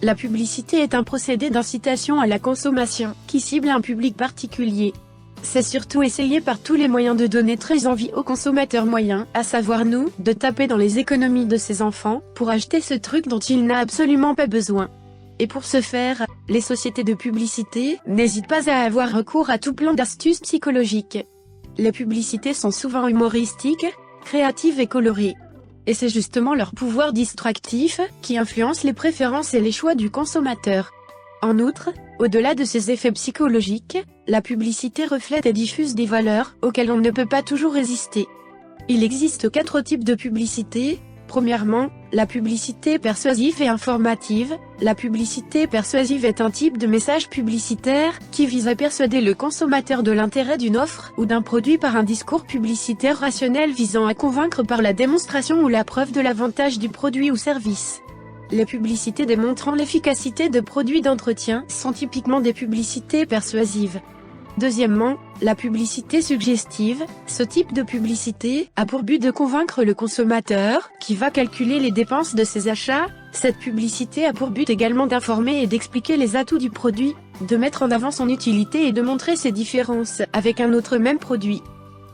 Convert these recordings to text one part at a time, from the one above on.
La publicité est un procédé d'incitation à la consommation, qui cible un public particulier. C'est surtout essayer par tous les moyens de donner très envie aux consommateurs moyens, à savoir nous, de taper dans les économies de ses enfants, pour acheter ce truc dont il n'a absolument pas besoin. Et pour ce faire, les sociétés de publicité n'hésitent pas à avoir recours à tout plan d'astuces psychologiques. Les publicités sont souvent humoristiques, créatives et colorées. Et c'est justement leur pouvoir distractif qui influence les préférences et les choix du consommateur. En outre, au-delà de ces effets psychologiques, la publicité reflète et diffuse des valeurs auxquelles on ne peut pas toujours résister. Il existe 4 types de publicité. Premièrement, la publicité persuasive et informative. La publicité persuasive est un type de message publicitaire qui vise à persuader le consommateur de l'intérêt d'une offre ou d'un produit par un discours publicitaire rationnel visant à convaincre par la démonstration ou la preuve de l'avantage du produit ou service. Les publicités démontrant l'efficacité de produits d'entretien sont typiquement des publicités persuasives. Deuxièmement, la publicité suggestive. Ce type de publicité a pour but de convaincre le consommateur, qui va calculer les dépenses de ses achats. Cette publicité a pour but également d'informer et d'expliquer les atouts du produit, de mettre en avant son utilité et de montrer ses différences avec un autre même produit.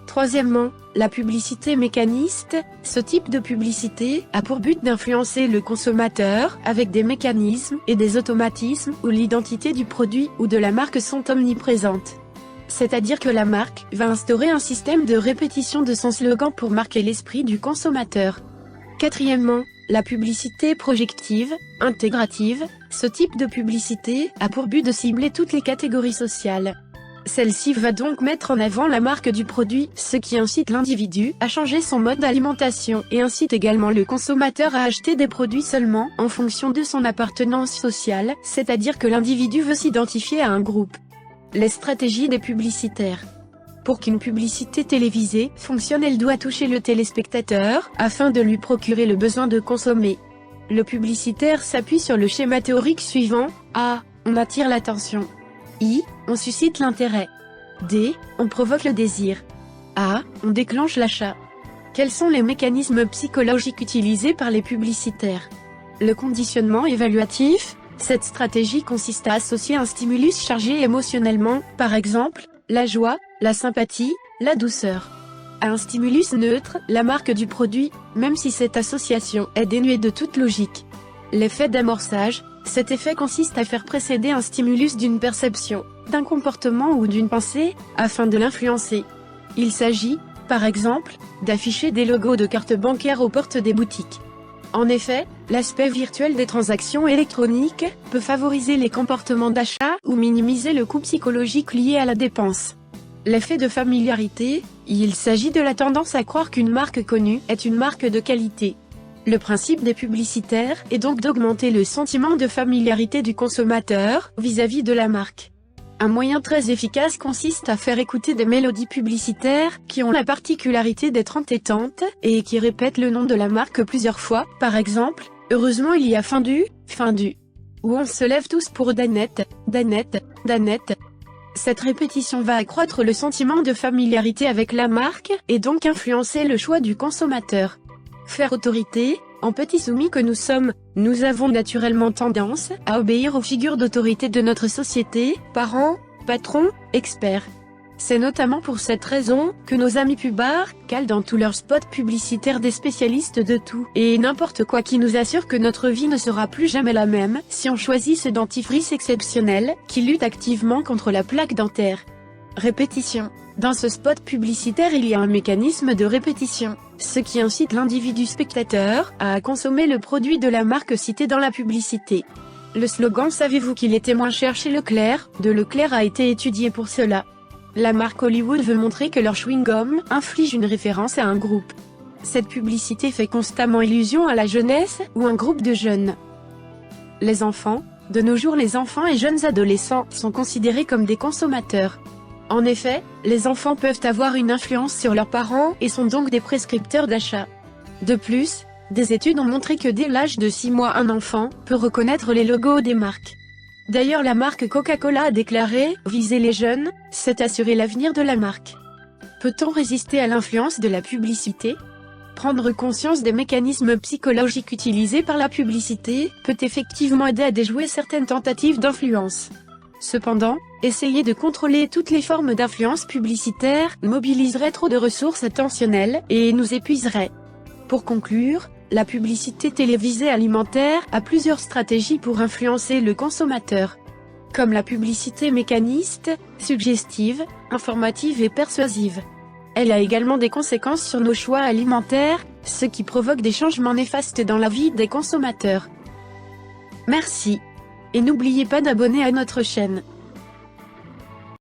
Troisièmement, la publicité mécaniste. Ce type de publicité a pour but d'influencer le consommateur avec des mécanismes et des automatismes où l'identité du produit ou de la marque sont omniprésentes. C'est-à-dire que la marque va instaurer un système de répétition de son slogan pour marquer l'esprit du consommateur. Quatrièmement, la publicité projective, intégrative. Ce type de publicité a pour but de cibler toutes les catégories sociales. Celle-ci va donc mettre en avant la marque du produit, ce qui incite l'individu à changer son mode d'alimentation et incite également le consommateur à acheter des produits seulement en fonction de son appartenance sociale, c'est-à-dire que l'individu veut s'identifier à un groupe. Les stratégies des publicitaires. Pour qu'une publicité télévisée fonctionne, elle doit toucher le téléspectateur, afin de lui procurer le besoin de consommer. Le publicitaire s'appuie sur le schéma théorique suivant. A. On attire l'attention. I. On suscite l'intérêt. D. On provoque le désir. A. On déclenche l'achat. Quels sont les mécanismes psychologiques utilisés par les publicitaires? Le conditionnement évaluatif. Cette stratégie consiste à associer un stimulus chargé émotionnellement, par exemple, la joie, la sympathie, la douceur, à un stimulus neutre, la marque du produit, même si cette association est dénuée de toute logique. L'effet d'amorçage. Cet effet consiste à faire précéder un stimulus d'une perception, d'un comportement ou d'une pensée, afin de l'influencer. Il s'agit, par exemple, d'afficher des logos de cartes bancaires aux portes des boutiques. En effet, l'aspect virtuel des transactions électroniques peut favoriser les comportements d'achat ou minimiser le coût psychologique lié à la dépense. L'effet de familiarité. Il s'agit de la tendance à croire qu'une marque connue est une marque de qualité. Le principe des publicitaires est donc d'augmenter le sentiment de familiarité du consommateur vis-à-vis de la marque. Un moyen très efficace consiste à faire écouter des mélodies publicitaires qui ont la particularité d'être entêtantes et qui répètent le nom de la marque plusieurs fois, par exemple, heureusement il y a fin du, ou on se lève tous pour Danette, Danette, Danette. Cette répétition va accroître le sentiment de familiarité avec la marque et donc influencer le choix du consommateur. Faire autorité. En petits soumis que nous sommes, nous avons naturellement tendance à obéir aux figures d'autorité de notre société, parents, patrons, experts. C'est notamment pour cette raison que nos amis pubards calent dans tous leurs spots publicitaires des spécialistes de tout et n'importe quoi qui nous assure que notre vie ne sera plus jamais la même si on choisit ce dentifrice exceptionnel qui lutte activement contre la plaque dentaire. Répétition. Dans ce spot publicitaire, il y a un mécanisme de répétition, ce qui incite l'individu spectateur à consommer le produit de la marque citée dans la publicité. Le slogan « Savez-vous qu'il était moins cher chez Leclerc ?» de Leclerc a été étudié pour cela. La marque Hollywood veut montrer que leur chewing-gum inflige une référence à un groupe. Cette publicité fait constamment illusion à la jeunesse ou un groupe de jeunes. Les enfants. De nos jours, les enfants et jeunes adolescents sont considérés comme des consommateurs. En effet, les enfants peuvent avoir une influence sur leurs parents et sont donc des prescripteurs d'achat. De plus, des études ont montré que dès l'âge de 6 mois un enfant peut reconnaître les logos des marques. D'ailleurs la marque Coca-Cola a déclaré « Viser les jeunes, c'est assurer l'avenir de la marque ». Peut-on résister à l'influence de la publicité ? Prendre conscience des mécanismes psychologiques utilisés par la publicité peut effectivement aider à déjouer certaines tentatives d'influence. Cependant, essayer de contrôler toutes les formes d'influence publicitaire mobiliserait trop de ressources attentionnelles et nous épuiserait. Pour conclure, la publicité télévisée alimentaire a plusieurs stratégies pour influencer le consommateur. Comme la publicité mécaniste, suggestive, informative et persuasive. Elle a également des conséquences sur nos choix alimentaires, ce qui provoque des changements néfastes dans la vie des consommateurs. Merci. Et n'oubliez pas d'abonner à notre chaîne.